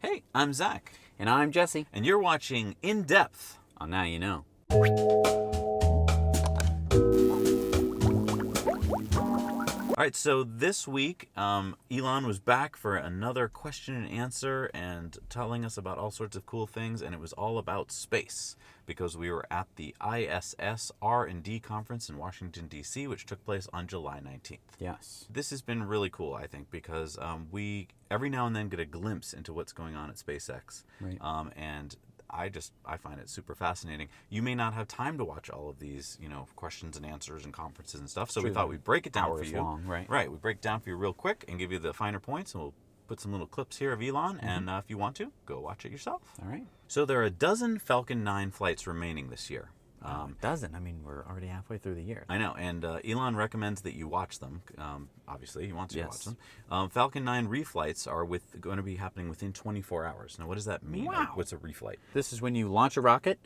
Hey, I'm Zach. And I'm Jesse. And you're watching In Depth on Now You Know. All right, so this week, Elon was back for another question and answer and telling us about all sorts of cool things, and it was all about space because we were at the ISS R&D conference in Washington, D.C., which took place on July 19th. Yes. This has been really cool, I think, because we every now and then get a glimpse into what's going on at SpaceX. Right. And I find it super fascinating. You may not have time to watch all of these, questions and answers and conferences and stuff. So we thought we'd break it down for you. Long, right? Right. We break it down for you real quick and give you the finer points, and we'll put some little clips here of Elon. And if you want to, go watch it yourself. All right. So there are a dozen Falcon 9 flights remaining this year. Doesn't. I mean, we're already halfway through the year. I know, and Elon recommends that you watch them. Obviously, he wants you to watch Yes. them. Falcon 9 reflights are going to be happening within 24 hours. Now, what does that mean? Wow. What's a reflight? This is when you launch a rocket.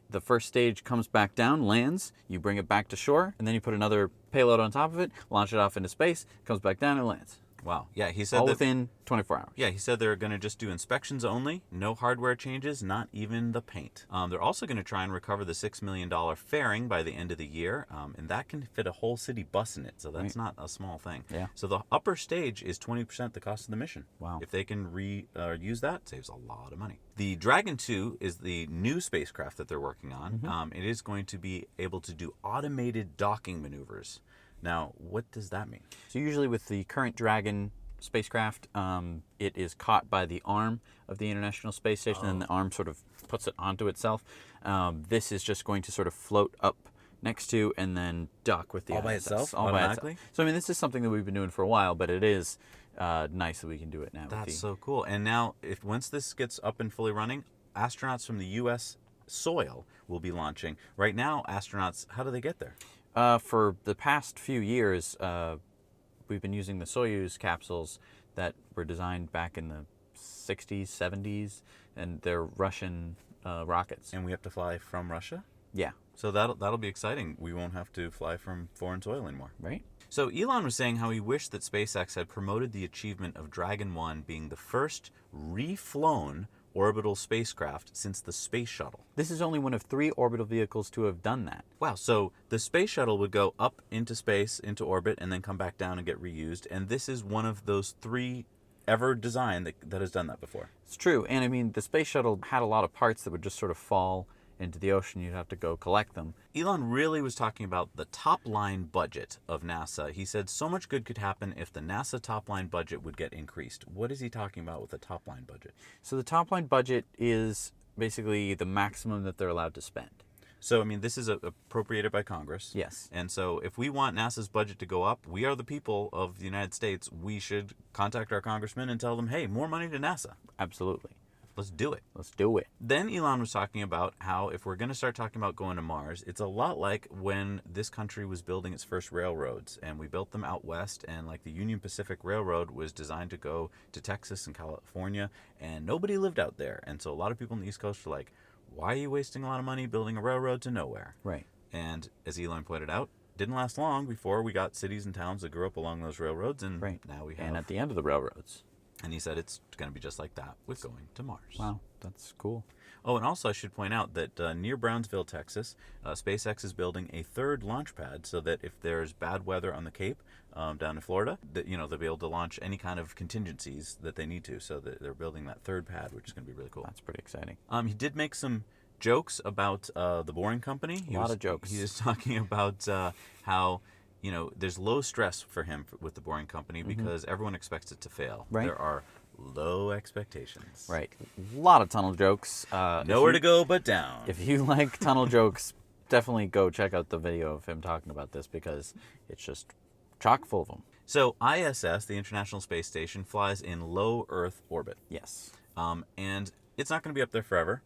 The first stage comes back down, lands. You bring it back to shore, and then you put another payload on top of it, launch it off into space, comes back down, and lands. Wow. Yeah, he said All that, within 24 hours. Yeah, he said they're going to just do inspections only, no hardware changes, not even the paint. They're also going to try and recover the $6 million fairing by the end of the year, and that can fit a whole city bus in it, so that's not a small thing. Yeah. So the upper stage is 20% the cost of the mission. Wow. If they can use that, it saves a lot of money. The Dragon 2 is the new spacecraft that they're working on. It is going to be able to do automated docking maneuvers. Now, what does that mean? So usually with the current Dragon spacecraft, it is caught by the arm of the International Space Station, and the arm sort of puts it onto itself. This is just going to sort of float up next to and then dock with the All by ISS. itself? All by Automatically? itself. So, I mean, this is something that we've been doing for a while, but it is nice that we can do it now. That's so cool. And now, once this gets up and fully running, astronauts from the U.S. soil will be launching. Right now, astronauts, how do they get there? For the past few years, we've been using the Soyuz capsules that were designed back in the 60s, 70s, and they're Russian rockets. And we have to fly from Russia? Yeah. So that'll be exciting. We won't have to fly from foreign soil anymore. Right. So Elon was saying how he wished that SpaceX had promoted the achievement of Dragon 1 being the first reflown orbital spacecraft since the space shuttle. This is only one of 3 orbital vehicles to have done that. Wow, so the space shuttle would go up into space, into orbit, and then come back down and get reused, and this is one of those 3 ever designed that has done that before. It's true, and I mean, the space shuttle had a lot of parts that would just sort of fall into the ocean. You'd have to go collect them. Elon really was talking about the top-line budget of NASA. He said so much good could happen if the NASA top-line budget would get increased. What is he talking about with the top-line budget? So the top-line budget is basically the maximum that they're allowed to spend. So, I mean, this is appropriated by Congress. Yes. And so if we want NASA's budget to go up, we are the people of the United States. We should contact our congressmen and tell them, hey, more money to NASA. Absolutely. Let's do it. Let's do it. Then Elon was talking about how if we're going to start talking about going to Mars, it's a lot like when this country was building its first railroads, and we built them out west, and like the Union Pacific Railroad was designed to go to Texas and California, and nobody lived out there. And so a lot of people on the East Coast were like, why are you wasting a lot of money building a railroad to nowhere? Right. And as Elon pointed out, didn't last long before we got cities and towns that grew up along those railroads, and now we have... And at the end of the railroads. And he said it's going to be just like that with going to Mars. Wow, that's cool. Oh, and also I should point out that near Brownsville, Texas, SpaceX is building a 3rd launch pad so that if there's bad weather on the Cape down in Florida, that they'll be able to launch any kind of contingencies that they need to. So that they're building that 3rd pad, which is going to be really cool. That's pretty exciting. He did make some jokes about the Boring Company. A lot of jokes. He was talking about how... there's low stress for him with the Boring Company because everyone expects it to fail. Right. There are low expectations. Right. A lot of tunnel jokes. Nowhere to go but down. If you like tunnel jokes, definitely go check out the video of him talking about this because it's just chock full of them. So ISS, the International Space Station, flies in low Earth orbit. Yes. And it's not going to be up there forever.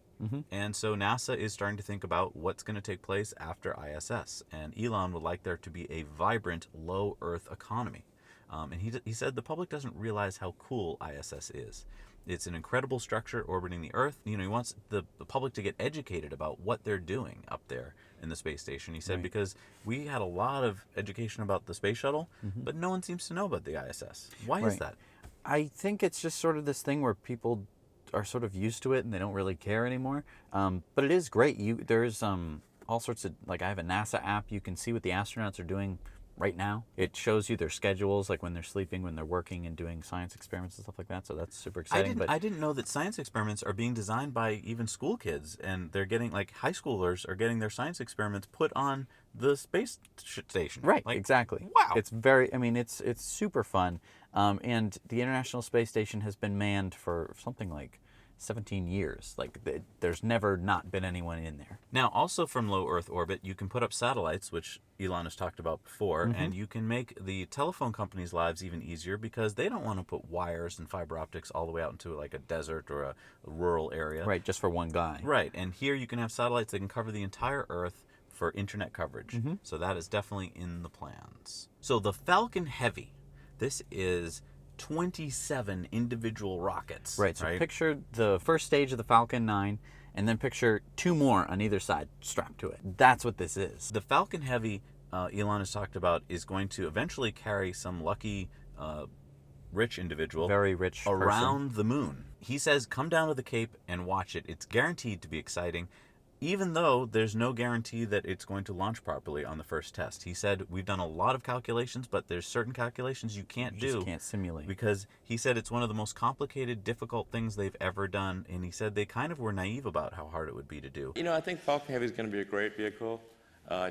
And so NASA is starting to think about what's going to take place after ISS. And Elon would like there to be a vibrant low Earth economy. And he said the public doesn't realize how cool ISS is. It's an incredible structure orbiting the Earth. He wants the public to get educated about what they're doing up there in the space station. He said because we had a lot of education about the space shuttle, but no one seems to know about the ISS. Why is that? I think it's just sort of this thing where people are sort of used to it and they don't really care anymore. But it is great. There's all sorts of, like, I have a NASA app. You can see what the astronauts are doing right now. It shows you their schedules, like when they're sleeping, when they're working and doing science experiments and stuff like that. So that's super exciting. I didn't know that science experiments are being designed by even school kids, and they're getting, like, high schoolers are getting their science experiments put on the space station. Right, Like, exactly. wow. It's very, I mean, it's super fun. And the International Space Station has been manned for something like 17 years. Like, there's never not been anyone in there. Now, also from low Earth orbit, you can put up satellites, which Elon has talked about before, and you can make the telephone companies' lives even easier because they don't want to put wires and fiber optics all the way out into, like, a desert or a rural area. Right, just for one guy. Right, and here you can have satellites that can cover the entire Earth for internet coverage. So that is definitely in the plans. So the Falcon Heavy, this is 27 individual rockets. Right, so picture the first stage of the Falcon 9, and then picture 2 more on either side strapped to it. That's what this is. The Falcon Heavy, Elon has talked about, is going to eventually carry some lucky, rich individual, Very rich person. around the moon. He says, come down to the Cape and watch it. It's guaranteed to be exciting, even though there's no guarantee that it's going to launch properly on the first test. He said, we've done a lot of calculations, but there's certain calculations you can't do. Just can't simulate. Because he said it's one of the most complicated, difficult things they've ever done, and he said they kind of were naive about how hard it would be to do. You know, I think Falcon Heavy is going to be a great vehicle,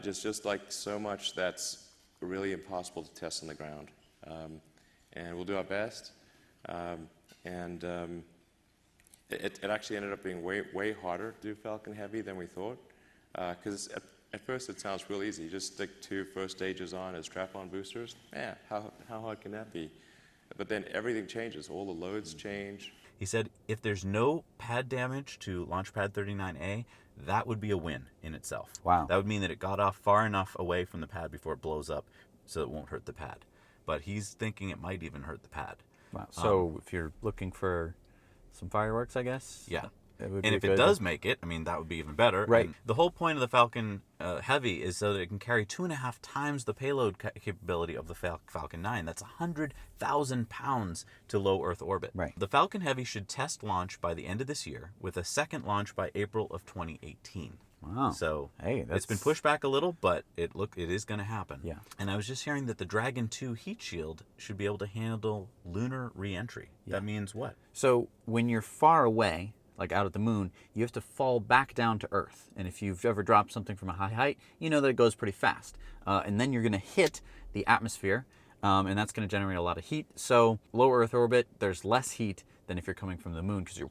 just like so much that's really impossible to test on the ground. And we'll do our best. It actually ended up being way harder to do Falcon Heavy than we thought. Because at first it sounds real easy. You just stick 2 first stages on as strap-on boosters. Yeah, how hard can that be? But then everything changes. All the loads change. He said if there's no pad damage to Launch Pad 39A, that would be a win in itself. Wow. That would mean that it got off far enough away from the pad before it blows up so it won't hurt the pad. But he's thinking it might even hurt the pad. Wow. So if you're looking for some fireworks, I guess. Yeah. It would And be if good. it does make it, I mean, that would be even better. Right. And the whole point of the Falcon Heavy is so that it can carry 2.5 times the payload capability of the Falcon 9. That's 100,000 pounds to low Earth orbit. Right. The Falcon Heavy should test launch by the end of this year, with a second launch by April of 2018. Wow. So Hey, it's been pushed back a little, but it is going to happen. Yeah. And I was just hearing that the Dragon 2 heat shield should be able to handle lunar re-entry. Yeah. That means what? So when you're far away, like out at the moon, you have to fall back down to Earth. And if you've ever dropped something from a high height, you know that it goes pretty fast. And then you're going to hit the atmosphere, and that's going to generate a lot of heat. So low Earth orbit, there's less heat than if you're coming from the moon because you're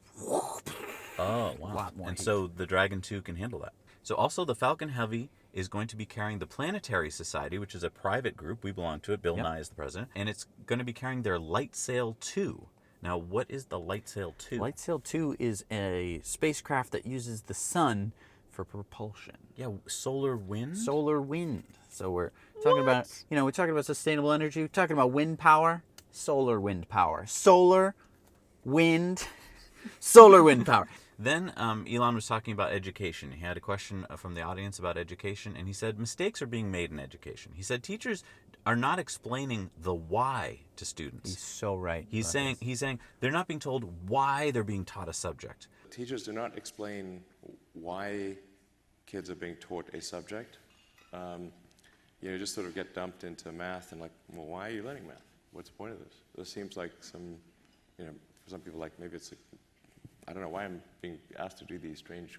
Oh, wow. a lot more And heat. so the Dragon 2 can handle that. So also the Falcon Heavy is going to be carrying the Planetary Society, which is a private group. We belong to it. Bill Yep. Nye is the president. And it's going to be carrying their Light Sail 2. Now, what is the Light Sail 2? Light Sail 2 is a spacecraft that uses the sun for propulsion. Yeah, solar wind? Solar wind. So we're talking about, we're talking about sustainable energy. We're talking about wind power, solar wind power. Solar wind, solar wind power. Then Elon was talking about education. He had a question from the audience about education, and he said mistakes are being made in education. He said teachers are not explaining the why to students. He's so right. He's saying they're not being told why they're being taught a subject. Teachers do not explain why kids are being taught a subject. Just sort of get dumped into math and like, well, why are you learning math? What's the point of this? This seems like some, for some people, like maybe it's I don't know why I'm being asked to do these strange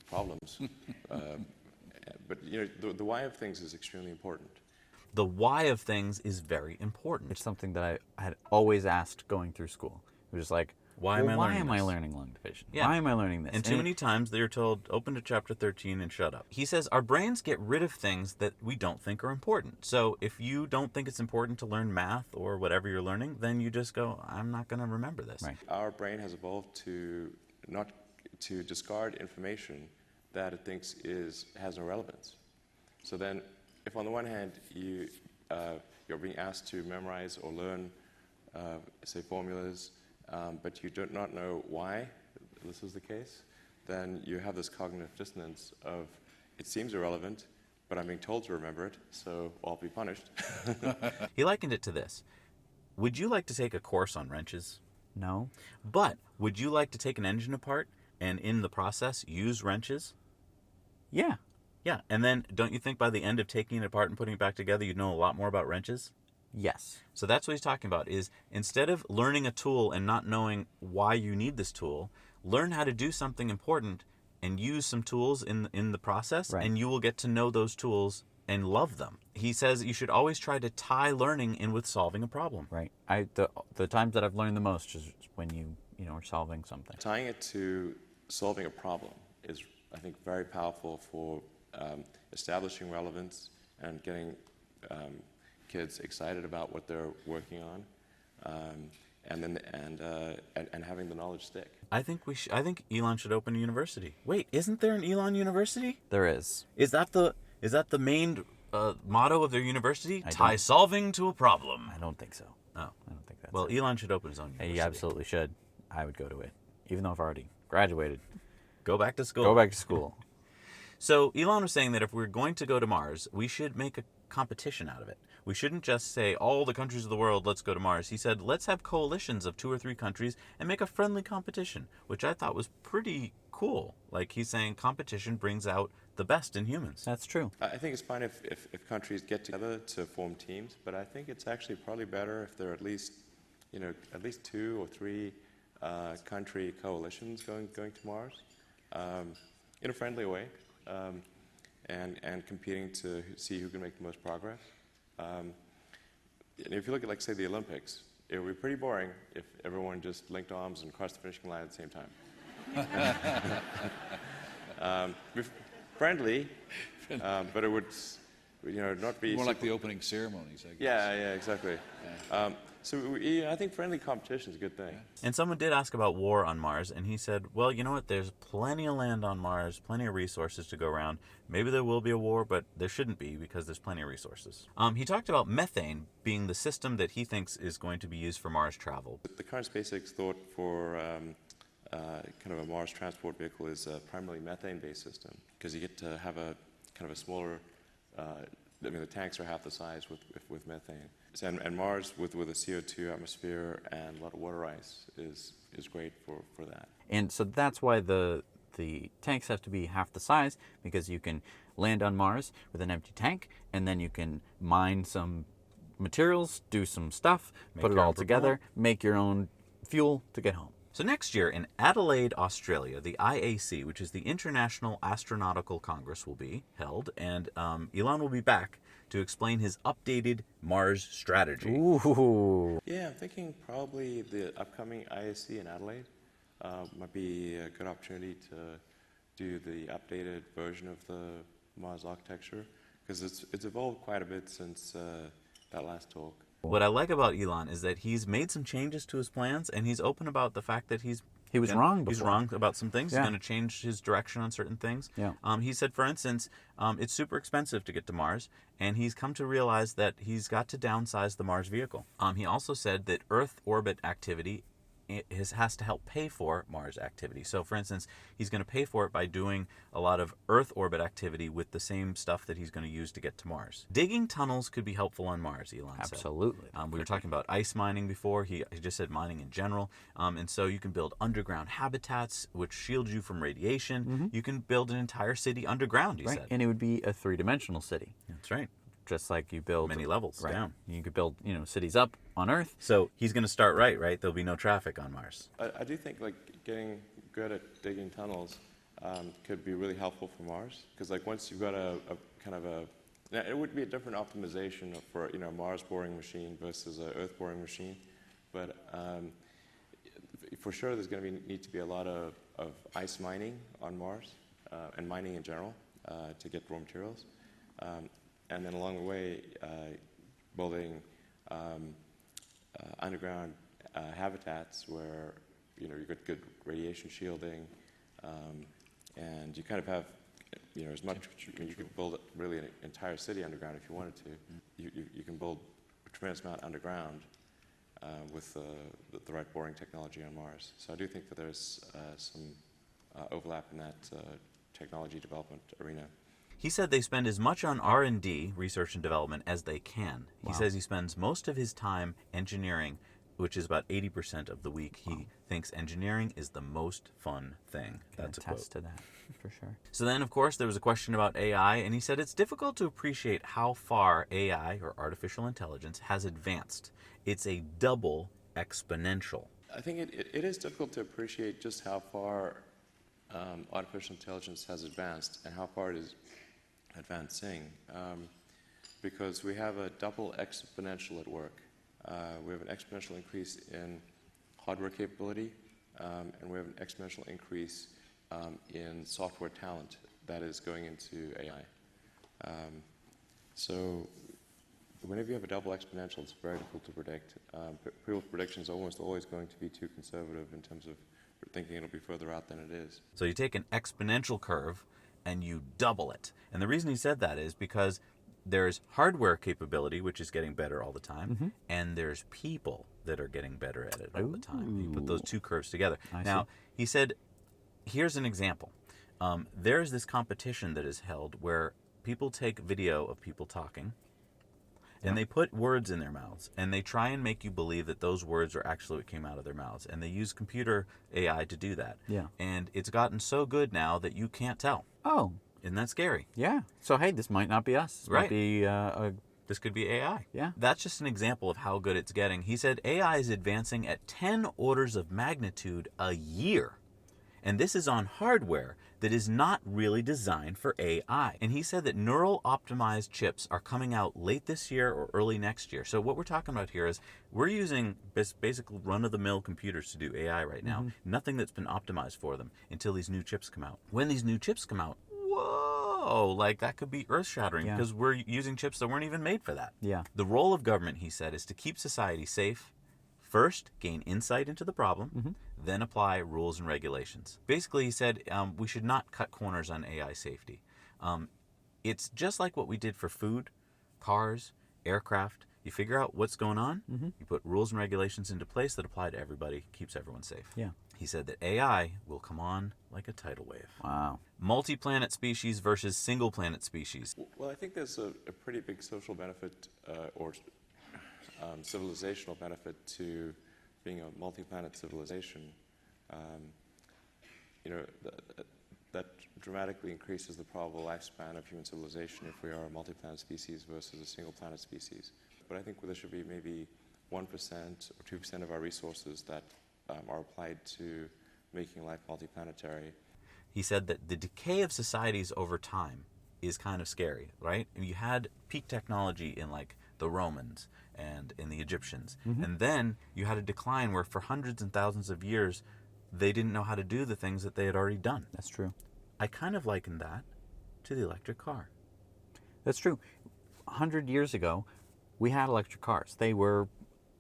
problems. But the why of things is extremely important. The why of things is very important. It's something that I had always asked going through school. It was just like, Why am I learning Why am I this? learning long division? Yeah. Why am I learning this? And too many times they're told, open to chapter 13 and shut up. He says our brains get rid of things that we don't think are important. So if you don't think it's important to learn math or whatever you're learning, then you just go, I'm not going to remember this. Right. Our brain has evolved to discard information that it thinks has no relevance. So then, if on the one hand you're being asked to memorize or learn, say formulas, but you do not know why this is the case, then you have this cognitive dissonance of it seems irrelevant, but I'm being told to remember it, so I'll be punished. He likened it to this. Would you like to take a course on wrenches? No. But would you like to take an engine apart and in the process use wrenches? Yeah. Yeah, and then don't you think by the end of taking it apart and putting it back together, you'd know a lot more about wrenches? Yes. So that's what he's talking about, is instead of learning a tool and not knowing why you need this tool, learn how to do something important and use some tools in the process, Right. and you will get to know those tools and love them. He says you should always try to tie learning in with solving a problem. Right. The times that I've learned the most is when you are solving something. Tying it to solving a problem is, I think, very powerful for establishing relevance and getting kids excited about what they're working on, and having the knowledge stick. I think Elon should open a university. Wait, isn't there an Elon University? There is. Is that the main motto of their university? I Tie don't- solving to a problem. I don't think so. Oh. I don't think that's Well, it. Elon should open his own university. He absolutely should. I would go to it, even though I've already graduated. Go back to school. Go back to school. So Elon was saying that if we're going to go to Mars, we should make a competition out of it. We shouldn't just say, all the countries of the world, let's go to Mars. He said, let's have coalitions of 2 or 3 countries and make a friendly competition, which I thought was pretty cool. Like, he's saying competition brings out the best in humans. That's true. I think it's fine if countries get together to form teams, but I think it's actually probably better if there are at least 2 or 3 country coalitions going to Mars in a friendly way, and competing to see who can make the most progress. And if you look at, like, say, the Olympics, it would be pretty boring if everyone just linked arms and crossed the finishing line at the same time. Friendly, but it would, not be More like the opening ceremonies, I guess. Yeah, exactly. I think friendly competition is a good thing. And someone did ask about war on Mars, and he said, well, you know what, there's plenty of land on Mars, plenty of resources to go around. Maybe there will be a war, but there shouldn't be because there's plenty of resources. He talked about methane being the system that he thinks is going to be used for Mars travel. The current SpaceX thought for kind of a Mars transport vehicle is a primarily methane-based system, because you get to have a kind of a smaller, the tanks are half the size with methane. And Mars, with a CO2 atmosphere and a lot of water ice, is great for that. And so that's why the tanks have to be half the size, because you can land on Mars with an empty tank, and then you can mine some materials, do some stuff, put it your all own together, make your own fuel to get home. So next year in Adelaide, Australia, the IAC, which is the International Astronautical Congress, will be held, and Elon will be back to explain his updated Mars strategy. Ooh. Yeah, I'm thinking probably the upcoming ISC in Adelaide might be a good opportunity to do the updated version of the Mars architecture, because it's evolved quite a bit since that last talk. What I like about Elon is that he's made some changes to his plans, and he's open about the fact that He was wrong before. He's wrong about some things. Yeah. He's going to change his direction on certain things. Yeah. He said, for instance, it's super expensive to get to Mars, and he's come to realize that he's got to downsize the Mars vehicle. He also said that Earth orbit activity has to help pay for Mars activity. So, for instance, he's going to pay for it by doing a lot of Earth orbit activity with the same stuff that he's going to use to get to Mars. Digging tunnels could be helpful on Mars, Elon said. Absolutely. We were talking about ice mining before. He just said mining in general. And so you can build underground habitats which shield you from radiation. Mm-hmm. You can build an entire city underground, he Right, said. and it would be a 3-dimensional city, That's right. just like you build Many levels down. You could build, cities up on Earth. So he's going to start right? There'll be no traffic on Mars. I do think, like, getting good at digging tunnels could be really helpful for Mars, because, like, once you've got it would be a different optimization for a Mars boring machine versus an Earth boring machine, but for sure there's going to need to be a lot of ice mining on Mars and mining in general to get raw materials, and then along the way building underground habitats where you've got good radiation shielding, and you kind of have as much. You could build really an entire city underground if you wanted to. You can build a tremendous amount underground with the right boring technology on Mars. So I do think that there's some overlap in that technology development arena. He said they spend as much on R&D, research and development, as they can. He Wow. says he spends most of his time engineering which is about 80% of the week, he thinks engineering is the most fun thing. That's a quote. Attest to that, for sure. So then, of course, there was a question about AI, and he said it's difficult to appreciate how far AI, or artificial intelligence, has advanced. It's a double exponential. I think it is difficult to appreciate just how far artificial intelligence has advanced and how far it is advancing, because we have a double exponential at work. We have an exponential increase in hardware capability, and we have an exponential increase in software talent that is going into AI. So whenever you have a double exponential, it's very difficult to predict. People's predictions are almost always going to be too conservative in terms of thinking it'll be further out than it is. So you take an exponential curve and you double it. And the reason he said that is because there's hardware capability, which is getting better all the time, and there's people that are getting better at it all the time. You put those two curves together. Now, he said, here's an example. There's this competition that is held where people take video of people talking, and they put words in their mouths, and they try and make you believe that those words are actually what came out of their mouths. And they use computer AI to do that. Yeah. And it's gotten so good now that you can't tell. Oh, Isn't that scary? yeah. So, hey, this might not be us. This Right. might be This could be AI. Yeah. That's just an example of how good it's getting. He said AI is advancing at 10 orders of magnitude a year. And this is on hardware that is not really designed for AI. And he said that neural optimized chips are coming out late this year or early next year. So what we're talking about here is we're using basically run-of-the-mill computers to do AI right now. Nothing that's been optimized for them until these new chips come out. When these new chips come out, whoa, like that could be earth-shattering because we're using chips that weren't even made for that. Yeah. The role of government, he said, is to keep society safe. First, gain insight into the problem, then apply rules and regulations. Basically, he said we should not cut corners on AI safety. It's just like what we did for food, cars, aircraft. You figure out what's going on, you put rules and regulations into place that apply to everybody, keeps everyone safe. Yeah. He said that AI will come on like a tidal wave. Wow. Multi-planet species versus single-planet species. Well, I think there's a pretty big social benefit or civilizational benefit to being a multi-planet civilization. That dramatically increases the probable lifespan of human civilization if we are a multi-planet species versus a single-planet species. But I think there should be maybe 1% or 2% of our resources that are applied to making life multi-planetary. He said that the decay of societies over time is kind of scary, right? You had peak technology in like the Romans and in the Egyptians. And then you had a decline where for hundreds and thousands of years, they didn't know how to do the things that they had already done. That's true. I kind of liken that to the electric car. That's true. 100 years ago, we had electric cars. They were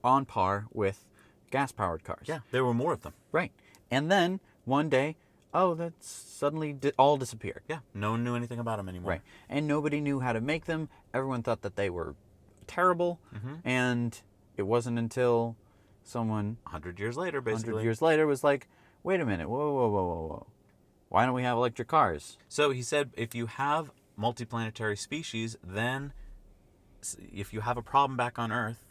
on par with gas-powered cars. Yeah, there were more of them. Right. And then one day, that suddenly all disappeared. Yeah, no one knew anything about them anymore. Right. And nobody knew how to make them. Everyone thought that they were terrible. And it wasn't until someone 100 years later, basically. 100 years later was like, wait a minute, whoa. Why don't we have electric cars? So he said if you have multiplanetary species, then if you have a problem back on Earth,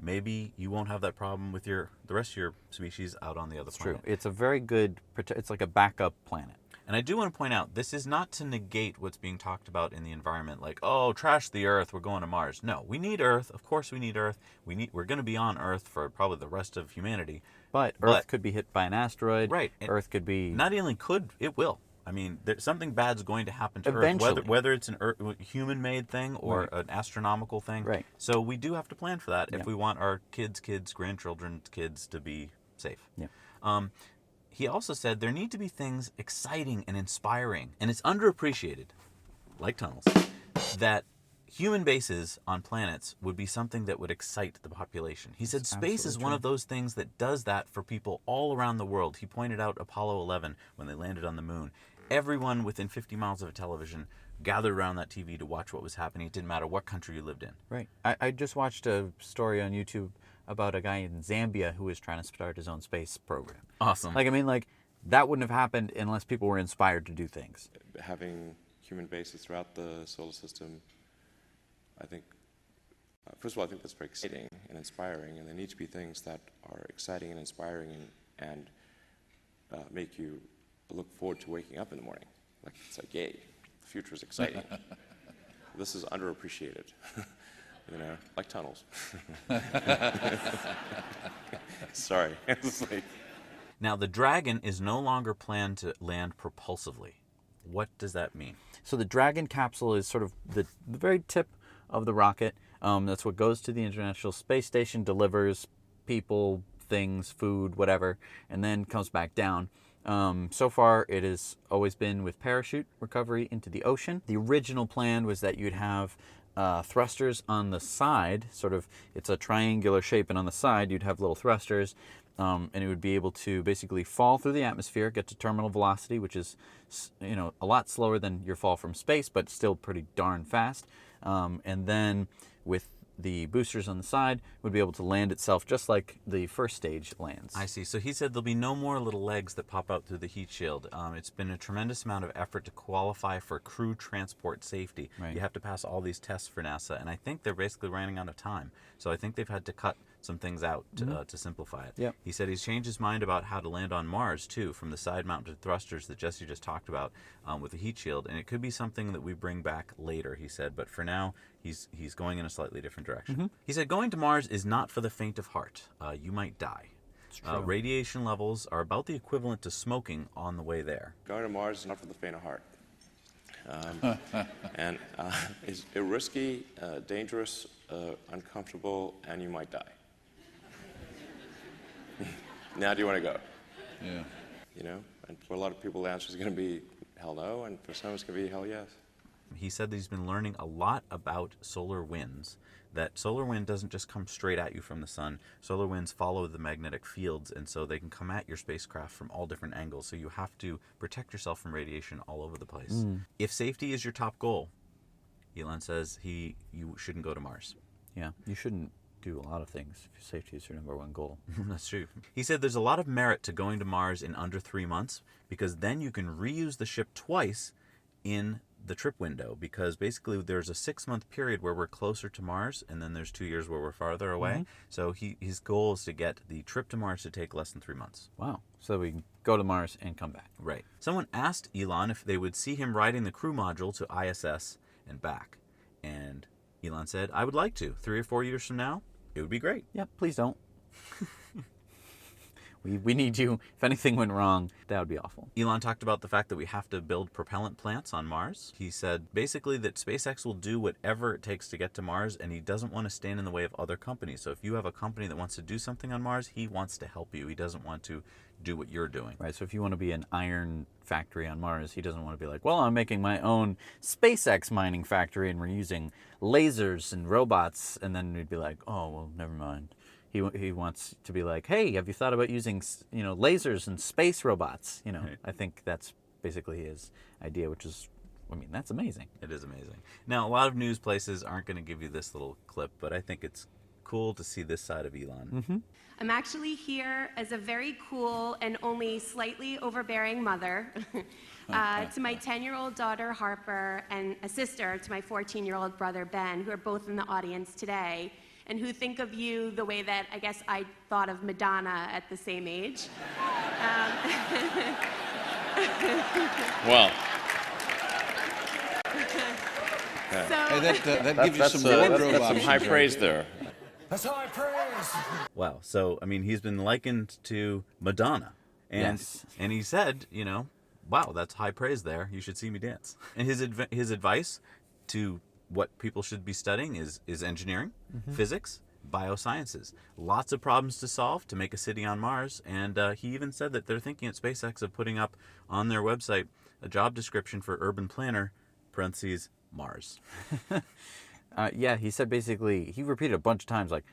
maybe you won't have that problem with the rest of your species out on the other planet. True. It's a very good, it's like a backup planet. And I do want to point out, this is not to negate what's being talked about in the environment, like, oh, trash the Earth, we're going to Mars. No, we need Earth. Of course we need Earth. We're going to be on Earth for probably the rest of humanity. But Earth could be hit by an asteroid. Right. Earth could be... Not only could, it will. I mean, something bad's going to happen to Eventually. Earth, whether it's a human-made thing or an astronomical thing. Right. So we do have to plan for that if we want our kids, grandchildren's kids to be safe. Yeah. He also said there need to be things exciting and inspiring, and it's underappreciated, like tunnels, that human bases on planets would be something that would excite the population. He said space is one of those things that does that for people all around the world. He pointed out Apollo 11 when they landed on the moon. Everyone within 50 miles of a television gathered around that TV to watch what was happening. It didn't matter what country you lived in. Right. I just watched a story on YouTube about a guy in Zambia who was trying to start his own space program. Awesome. That wouldn't have happened unless people were inspired to do things. Having human bases throughout the solar system, I think, First of all, I think that's very exciting and inspiring, and there need to be things that are exciting and inspiring and make you look forward to waking up in the morning. Like, it's like, yay, the future is exciting. This is underappreciated, you know, like tunnels. Sorry. It's like... Now, the Dragon is no longer planned to land propulsively. What does that mean? So the Dragon capsule is sort of the very tip of the rocket. That's what goes to the International Space Station, delivers people, things, food, whatever, and then comes back down. So far, it has always been with parachute recovery into the ocean. The original plan was that you'd have thrusters on the side, sort of, it's a triangular shape, and on the side you'd have little thrusters, and it would be able to basically fall through the atmosphere, get to terminal velocity, which is, you know, a lot slower than your fall from space, but still pretty darn fast. And then with the boosters on the side, would be able to land itself just like the first stage lands. I see. So he said there'll be no more little legs that pop out through the heat shield. It's been a tremendous amount of effort to qualify for crew transport safety. Right. You have to pass all these tests for NASA, and I think they're basically running out of time. So I think they've had to cut some things out to simplify it. Yep. He said he's changed his mind about how to land on Mars, too, from the side-mounted thrusters that Jesse just talked about with the heat shield, and it could be something that we bring back later, he said, but for now, he's going in a slightly different direction. He said going to Mars is not for the faint of heart. You might die. It's true. Radiation levels are about the equivalent to smoking on the way there. Going to Mars is not for the faint of heart. And it's risky, dangerous, uncomfortable, and you might die. Now do you want to go? Yeah. You know, and for a lot of people the answer is going to be hell no, and for some it's going to be hell yes. He said that he's been learning a lot about solar winds, that solar wind doesn't just come straight at you from the sun. Solar winds follow the magnetic fields, and so they can come at your spacecraft from all different angles, so you have to protect yourself from radiation all over the place. If safety is your top goal, Elon says you shouldn't go to Mars. Yeah, you shouldn't do a lot of things if safety is your number one goal. That's true. He said there's a lot of merit to going to Mars in under 3 months, because then you can reuse the ship twice in the trip window, because basically there's a 6-month period where we're closer to Mars, and then there's 2 years where we're farther away. So his goal is to get the trip to Mars to take less than 3 months. Wow. So we can go to Mars and come back. Right. Someone asked Elon if they would see him riding the crew module to ISS and back. And Elon said, I would like to. 3 or 4 years from now, it would be great. Yeah, please don't. We need you. If anything went wrong, that would be awful. Elon talked about the fact that we have to build propellant plants on Mars. He said basically that SpaceX will do whatever it takes to get to Mars, and he doesn't want to stand in the way of other companies. So if you have a company that wants to do something on Mars, he wants to help you. He doesn't want to do what you're doing. Right, so if you want to be an iron factory on Mars, he doesn't want to be like, well, I'm making my own SpaceX mining factory and we're using lasers and robots, and then we'd be like, oh, well, never mind. He wants to be like, hey, have you thought about using, you know, lasers and space robots? You know, Right. I think that's basically his idea, which is, I mean, that's amazing. It is amazing. Now, a lot of news places aren't going to give you this little clip, but I think it's cool to see this side of Elon. I'm actually here as a very cool and only slightly overbearing mother to my 10-year-old daughter, Harper, and a sister to my 14-year-old brother, Ben, who are both in the audience today, and who think of you the way that I guess I thought of Madonna at the same age. Well, So, hey, that gives you some wardrobe that's some options high right praise there. there. Wow. So, I mean, he's been likened to Madonna. And, Yes. and he said, you know, wow, that's high praise there. You should see me dance. And his advice to what people should be studying is engineering, physics, biosciences. Lots of problems to solve to make a city on Mars. And he even said that they're thinking at SpaceX of putting up on their website a job description for urban planner, parentheses, Mars. Yeah, he said basically, he repeated a bunch of times, like,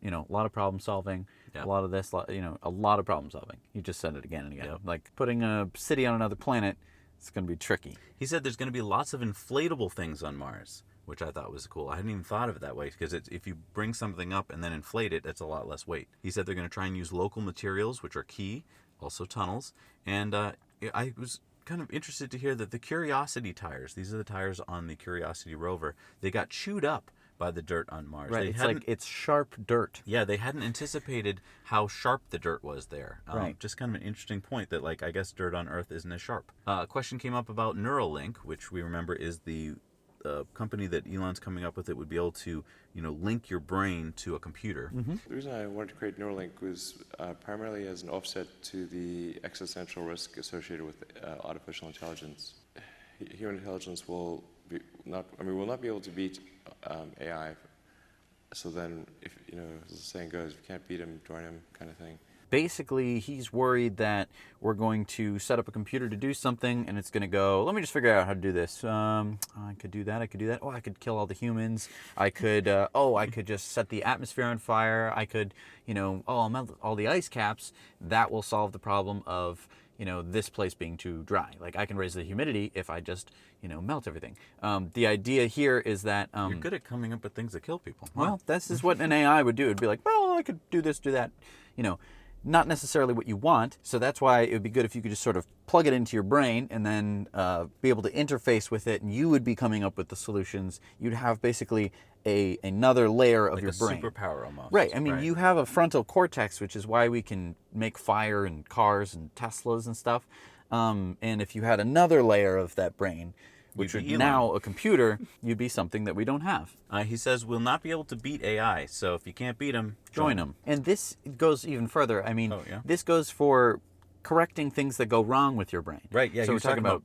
you know, a lot of problem solving, Yeah. a lot of this, you know, a lot of problem solving. He just said it again and again. Yep. Like putting a city on another planet, it's going to be tricky. He said there's going to be lots of inflatable things on Mars, which I thought was cool. I hadn't even thought of it that way, because if you bring something up and then inflate it, it's a lot less weight. He said they're going to try and use local materials, which are key, also tunnels. And I was kind of interested to hear that the Curiosity tires, these are the tires on the Curiosity rover, they got chewed up by the dirt on Mars. Right. They It's hadn't- like it's sharp dirt. Yeah, they hadn't anticipated how sharp the dirt was there. Right. Just kind of an interesting point that, like, I guess dirt on Earth isn't as sharp. A question came up about Neuralink, which we remember is the company that Elon's coming up with that would be able to, link your brain to a computer. The reason I wanted to create Neuralink was primarily as an offset to the existential risk associated with artificial intelligence. Human intelligence will not be able to beat AI. So then, if as the saying goes, if you can't beat him, join him, kind of thing. Basically, he's worried that we're going to set up a computer to do something, and it's going to go, let me just figure out how to do this. I could do that. Oh, I could kill all the humans. I could, I could just set the atmosphere on fire. I could, I'll melt all the ice caps. That will solve the problem of, this place being too dry. Like, I can raise the humidity if I just, melt everything. The idea here is that... You're good at coming up with things that kill people. Well, this is what an AI would do. It'd be like, well, I could do this, do that, not necessarily what you want. So that's why it would be good if you could just sort of plug it into your brain and then be able to interface with it, and you would be coming up with the solutions. You'd have basically another layer of like your a brain. superpower almost. Right. I mean, you have a frontal cortex, which is why we can make fire and cars and Teslas and stuff. And if you had another layer of that brain, which You'd would be now a computer, you'd be something that we don't have. He says we'll not be able to beat AI, so if you can't beat him, Join them. And this goes even further. I mean, Oh, yeah? this goes for correcting things that go wrong with your brain. Right, yeah, So he we're was talking talking about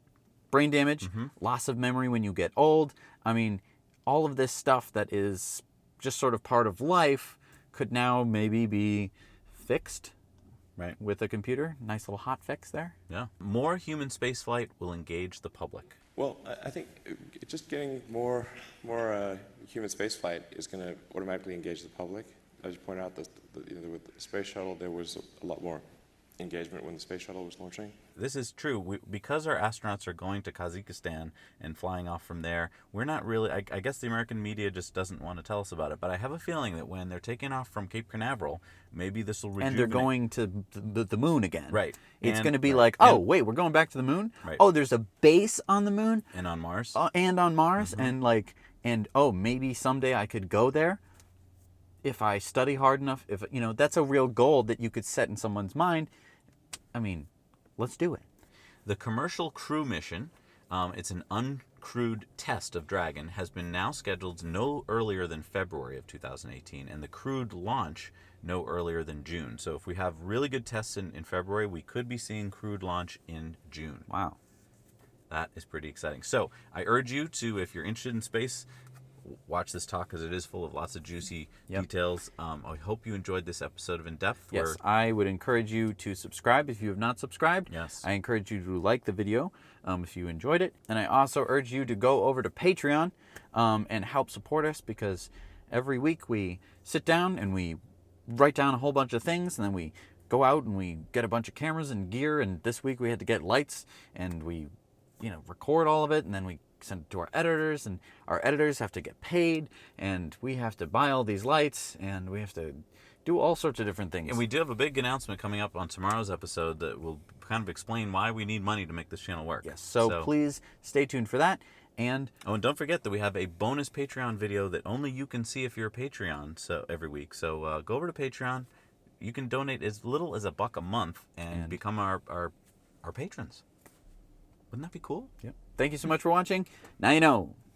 brain damage, loss of memory when you get old. I mean, all of this stuff that is just sort of part of life could now maybe be fixed Right. with a computer. Nice little hot fix there. Yeah. More human spaceflight will engage the public. Well, I think just getting more human spaceflight is going to automatically engage the public. As you point out, with the space shuttle, there was a lot more engagement when the space shuttle was launching. This is true. Because our astronauts are going to Kazakhstan and flying off from there, we're not really... I guess the American media just doesn't want to tell us about it, but I have a feeling that when they're taking off from Cape Canaveral, maybe this will rejuvenate... And they're going to the moon again. Right. It's And- going to be right. like, oh, wait, we're going back to the moon? Right. Oh, there's a base on the moon? And on Mars. And on Mars, and maybe someday I could go there if I study hard enough. If that's a real goal that you could set in someone's mind. I mean, let's do it. The commercial crew mission, it's an uncrewed test of Dragon, has been now scheduled no earlier than February of 2018, and the crewed launch no earlier than June. So if we have really good tests in February, we could be seeing crewed launch in June. Wow. That is pretty exciting. So I urge you to, if you're interested in space, watch this talk because it is full of lots of juicy details. I hope you enjoyed this episode of In Depth. Yes, I would encourage you to subscribe if you have not subscribed. Yes. I encourage you to like the video if you enjoyed it. And I also urge you to go over to Patreon and help support us, because every week we sit down and we write down a whole bunch of things, and then we go out and we get a bunch of cameras and gear. And this week we had to get lights, and we record all of it, and then we send it to our editors, and our editors have to get paid, and we have to buy all these lights, and we have to do all sorts of different things. And we do have a big announcement coming up on tomorrow's episode that will kind of explain why we need money to make this channel work. Yes, so please stay tuned for that. And don't forget that we have a bonus Patreon video that only you can see if you're a Patreon every week. So go over to Patreon. You can donate as little as $1 a month and become our patrons. Wouldn't that be cool? Yep. Thank you so much for watching. Now you know.